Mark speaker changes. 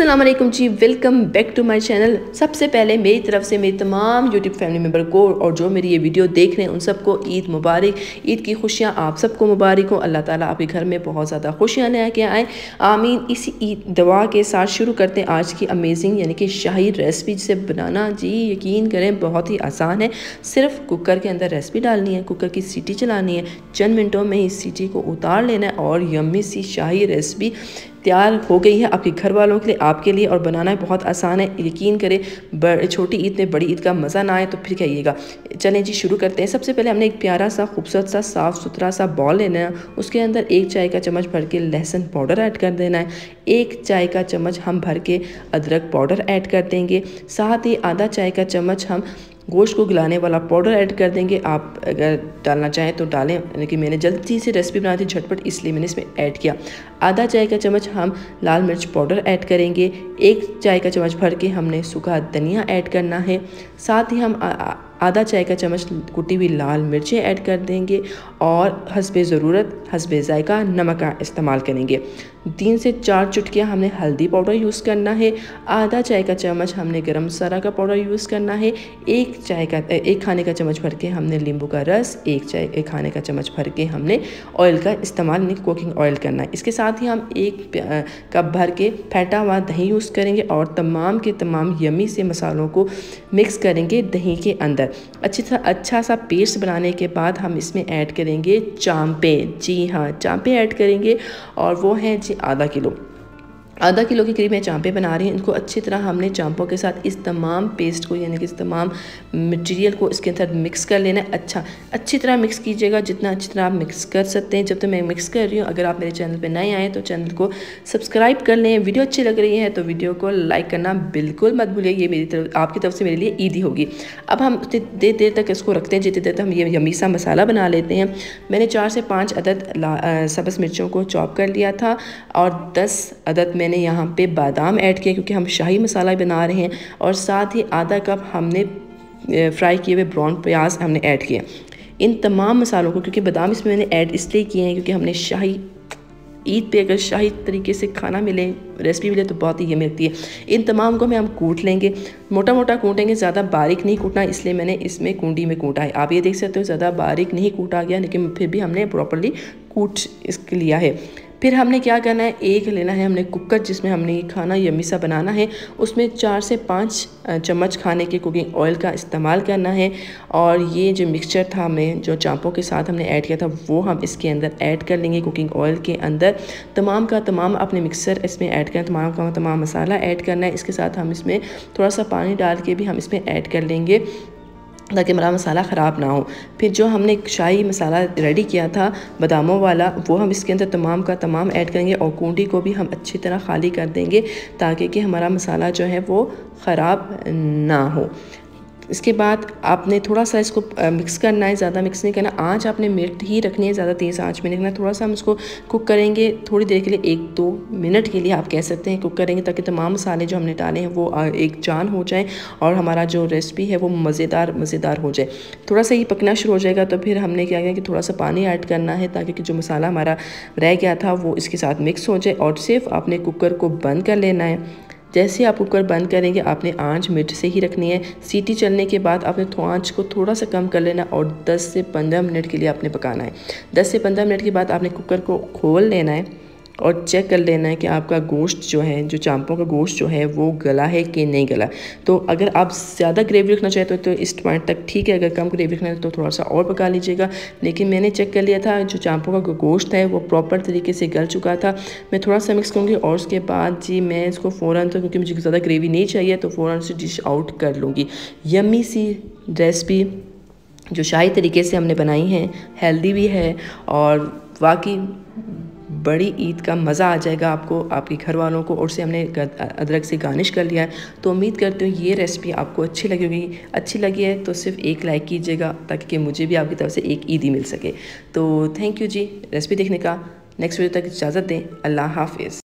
Speaker 1: अस्सलाम वालेकुम जी, welcome back to my channel. सबसे पहले मेरी तरफ से मेरी तमाम यूट्यूब फैमिली मेम्बर को और जो मेरी ये वीडियो देख रहे हैं उन सबको ईद मुबारक। ईद की खुशियाँ आप सबको मुबारक हो। अल्लाह ताला आपके घर में बहुत ज़्यादा खुशियाँ लेके आए, आमीन। इसी ईद दुआ के साथ शुरू करते हैं आज की अमेजिंग यानी कि शाही रेसिपी, जिसे बनाना जी यकीन करें बहुत ही आसान है। सिर्फ कुकर के अंदर रेसिपी डालनी है, कुकर की सीटी चलानी है, चंद मिनटों में ही सीटी को उतार लेना है और यम्मी सी शाही रेसिपी तैयार हो गई है आपके घर वालों के लिए, आपके लिए। और बनाना बहुत आसान है, यकीन करें। छोटी ईद में बड़ी ईद का मज़ा ना आए तो फिर कहिएगा। चलें जी शुरू करते हैं। सबसे पहले हमने एक प्यारा सा खूबसूरत सा साफ़ सुथरा सा बॉल लेना है। उसके अंदर 1 चाय का चम्मच भर के लहसुन पाउडर ऐड कर देना है। 1 चाय का चम्मच हम भर के अदरक पाउडर ऐड कर देंगे। साथ ही आधा चाय का चम्मच हम गोश्त को गलाने वाला पाउडर ऐड कर देंगे। आप अगर डालना चाहें तो डालें, लेकिन मैंने जल्दी से रेसिपी बनाई थी झटपट, इसलिए मैंने इसमें ऐड किया। आधा चाय का चम्मच हम लाल मिर्च पाउडर ऐड करेंगे। 1 चाय का चम्मच भर के हमने सूखा धनिया ऐड करना है। साथ ही हम आधा चाय का चम्मच कुटी हुई लाल मिर्चें ऐड कर देंगे और हस्बे ज़रूरत हस्बे ज़ायका नमक का इस्तेमाल करेंगे। 3 से 4 चुटकियाँ हमने हल्दी पाउडर यूज़ करना है। आधा चाय का चम्मच हमने गरम मसाला का पाउडर यूज़ करना है। 1 खाने का चम्मच भर के हमने नींबू का रस, 1 खाने का चम्मच भर के हमने ऑयल का इस्तेमाल यानी कुकिंग ऑयल करना है। इसके साथ ही हम 1 कप भर के फैटा हुआ दही यूज़ करेंगे और तमाम के तमाम यमी से मसालों को मिक्स करेंगे दही के अंदर। अच्छा सा पेस्ट बनाने के बाद हम इसमें ऐड करेंगे चांपे। जी हाँ, चांपे ऐड करेंगे और वो हैं जी आधा किलो के करीब मैं चांपे बना रही हूँ। इनको अच्छी तरह हमने चांपों के साथ इस तमाम पेस्ट को यानी कि इस तमाम मटेरियल को इसके अंदर मिक्स कर लेना है। अच्छी तरह मिक्स कीजिएगा, जितना अच्छी तरह आप मिक्स कर सकते हैं। जब तक मैं मिक्स कर रही हूँ, अगर आप मेरे चैनल पे नए आए तो चैनल को सब्सक्राइब कर लें। वीडियो अच्छी लग रही है तो वीडियो को लाइक करना बिल्कुल मत भूलिए, ये मेरी तरफ आपकी तरफ से मेरे लिए ईदी होगी। अब हम देर तक इसको रखते हैं, जितनी देर तक हम ये यम्मी सा मसाला बना लेते हैं। मैंने 4 से 5 अदद सब्ज़ मिर्चों को चॉप कर लिया था और 10 अदद मैंने यहाँ पे बादाम ऐड किया, क्योंकि हम शाही मसाला बना रहे हैं। और साथ ही आधा कप हमने फ्राई किए हुए ब्राउन प्याज हमने ऐड किए। इन तमाम मसालों को, क्योंकि बादाम इसमें मैंने ऐड इसलिए किए हैं क्योंकि हमने शाही ईद पे अगर शाही तरीके से खाना मिले, रेसिपी मिले तो बहुत ही यम्मी लगती है। इन तमाम को हम कूट लेंगे, मोटा मोटा कूटेंगे, ज़्यादा बारीक नहीं कूटना, इसलिए मैंने इसमें कूंडी में कूटा है। आप ये देख सकते हो ज़्यादा बारीक नहीं कूटा गया, लेकिन फिर भी हमने प्रॉपरली कूट इसके लिया है। फिर हमने क्या करना है, एक लेना है हमने कुकर, जिसमें हमने ये खाना यम्मी सा बनाना है। उसमें 4 से 5 चम्मच खाने के कुकिंग ऑयल का इस्तेमाल करना है। और ये जो मिक्सचर था हमें जो चांपों के साथ हमने ऐड किया था वो हम इसके अंदर ऐड कर लेंगे कुकिंग ऑयल के अंदर। तमाम का तमाम अपने मिक्सर इसमें ऐड करना, तमाम का तमाम मसाला ऐड करना है। इसके साथ हम इसमें थोड़ा सा पानी डाल के भी हम इसमें ऐड कर लेंगे ताकि हमारा मसाला ख़राब ना हो। फिर जो हमने शाही मसाला रेडी किया था बादामों वाला, वो हम इसके अंदर तमाम का तमाम ऐड करेंगे और कूंडी को भी हम अच्छी तरह खाली कर देंगे ताकि कि हमारा मसाला जो है वो ख़राब ना हो। इसके बाद आपने थोड़ा सा इसको मिक्स करना है, ज़्यादा मिक्स नहीं करना। आँच आपने मिनट ही रखनी है, ज़्यादा तेज़ आँच में नहीं रखना। थोड़ा सा हम इसको कुक करेंगे थोड़ी देर के लिए, 1-2 मिनट के लिए आप कह सकते हैं कुक करेंगे, ताकि तमाम मसाले जो हमने डाले हैं वो एक जान हो जाएं और हमारा जो रेसिपी है वो मज़ेदार हो जाए। थोड़ा सा ये पकना शुरू हो जाएगा तो फिर हमने क्या किया कि थोड़ा सा पानी ऐड करना है ताकि जो मसाला हमारा रह गया था वो इसके साथ मिक्स हो जाए। और सिर्फ आपने कुकर को बंद कर लेना है। जैसे आप कुकर बंद करेंगे आपने आंच मिड से ही रखनी है। सीटी चलने के बाद आपने आंच को थोड़ा सा कम कर लेना और 10 से 15 मिनट के लिए आपने पकाना है। 10 से 15 मिनट के बाद आपने कुकर को खोल लेना है और चेक कर लेना है कि आपका गोश्त जो है, जो चांपों का गोश्त जो है वो गला है कि नहीं गला। तो अगर आप ज़्यादा ग्रेवी रखना चाहते हो तो इस पॉइंट तक ठीक है, अगर कम ग्रेवी रखना है तो थोड़ा सा और पका लीजिएगा। लेकिन मैंने चेक कर लिया था जो चांपों का गोश्त है वो प्रॉपर तरीके से गल चुका था। मैं थोड़ा सा मिक्स करूँगी और उसके बाद जी मैं इसको फ़ौरन, तो क्योंकि मुझे ज़्यादा ग्रेवी नहीं चाहिए तो फ़ौरन से डिश आउट कर लूँगी। यम्मी सी रेसिपी जो शाही तरीके से हमने बनाई है, हेल्दी भी है और वाकई बड़ी ईद का मज़ा आ जाएगा आपको, आपके घर वालों को। और से हमने अदरक से गार्निश कर लिया है। तो उम्मीद करती हूँ ये रेसिपी आपको अच्छी लगी होगी। अच्छी लगी है तो सिर्फ एक लाइक कीजिएगा ताकि कि मुझे भी आपकी तरफ से एक ईदी मिल सके। तो थैंक यू जी रेसिपी देखने का। नेक्स्ट वीडियो तक इजाज़त दें। अल्लाह हाफिज़।